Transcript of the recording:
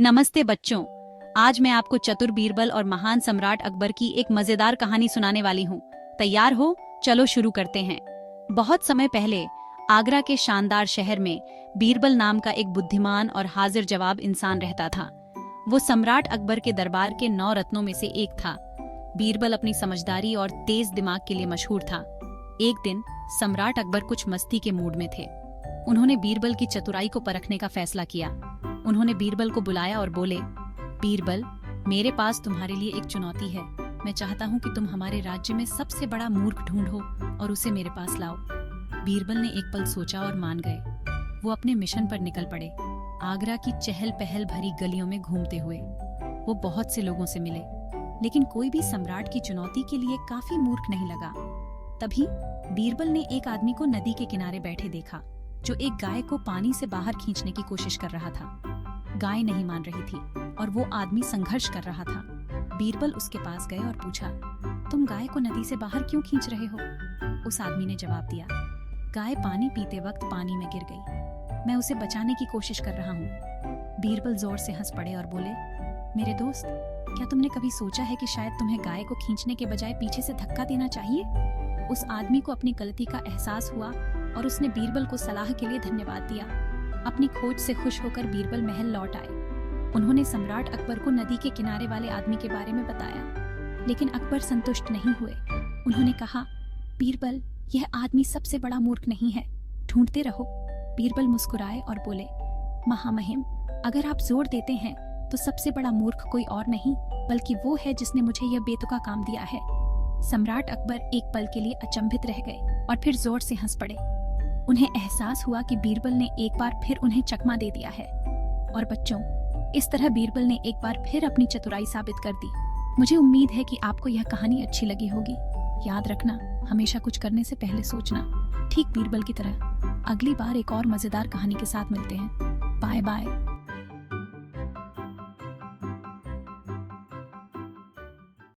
नमस्ते बच्चों। आज मैं आपको चतुर बीरबल और महान सम्राट अकबर की एक मजेदार कहानी सुनाने वाली हूँ। तैयार हो? चलो शुरू करते हैं। बहुत समय पहले आगरा के शानदार शहर में बीरबल नाम का एक बुद्धिमान और हाजिर जवाब इंसान रहता था। वो सम्राट अकबर के दरबार के 9 रत्नों में से एक था। बीरबल अपनी समझदारी और तेज दिमाग के लिए मशहूर था। एक दिन सम्राट अकबर कुछ मस्ती के मूड में थे। उन्होंने बीरबल की चतुराई को परखने का फैसला किया। उन्होंने बीरबल को बुलाया और बोले, बीरबल, मेरे पास तुम्हारे लिए एक चुनौती है। मैं चाहता हूँ कि तुम हमारे राज्य में सबसे बड़ा मूर्ख ढूंढो और उसे मेरे पास लाओ। बीरबल ने एक पल सोचा और मान गए। वो अपने मिशन पर निकल पड़े। आगरा की चहल पहल भरी गलियों में घूमते हुए वो बहुत से लोगों से मिले, लेकिन कोई भी सम्राट की चुनौती के लिए काफी मूर्ख नहीं लगा। तभी बीरबल ने एक आदमी को नदी के किनारे बैठे देखा, जो एक गाय को पानी से बाहर खींचने की कोशिश कर रहा था। गाय नहीं मान रही थी और वो आदमी संघर्ष कर रहा था। बीरबल उसके पास गए और पूछा, तुम गाय को नदी से बाहर क्यों खींच रहे हो? उस आदमी ने जवाब दिया, गाय पानी पीते वक्त पानी में गिर गई। मैं उसे बचाने की कोशिश कर रहा हूँ। बीरबल जोर से हंस पड़े और बोले, मेरे दोस्त, क्या तुमने कभी सोचा है कि शायद तुम्हें गाय को खींचने के बजाय पीछे से धक्का देना चाहिए? उस आदमी को अपनी गलती का एहसास हुआ और उसने बीरबल को सलाह के लिए धन्यवाद दिया। अपनी खोज से खुश होकर बीरबल महल लौट आए। उन्होंने सम्राट अकबर को नदी के किनारे वाले आदमी के बारे में बताया, लेकिन अकबर संतुष्ट नहीं हुए। उन्होंने कहा, बीरबल, यह आदमी सबसे बड़ा मूर्ख नहीं है, ढूंढते रहो। बीरबल मुस्कुराए और बोले, महामहिम, अगर आप जोर देते हैं तो सबसे बड़ा मूर्ख कोई और नहीं बल्कि वो है जिसने मुझे यह बेतुका काम दिया है। सम्राट अकबर एक पल के लिए अचंभित रह गए और फिर जोर से हंस पड़े। उन्हें एहसास हुआ कि बीरबल ने एक बार फिर उन्हें चकमा दे दिया है। और बच्चों, इस तरह बीरबल ने एक बार फिर अपनी चतुराई साबित कर दी। मुझे उम्मीद है कि आपको यह कहानी अच्छी लगी होगी। याद रखना, हमेशा कुछ करने से पहले सोचना, ठीक बीरबल की तरह। अगली बार एक और मजेदार कहानी के साथ मिलते हैं। Bye bye.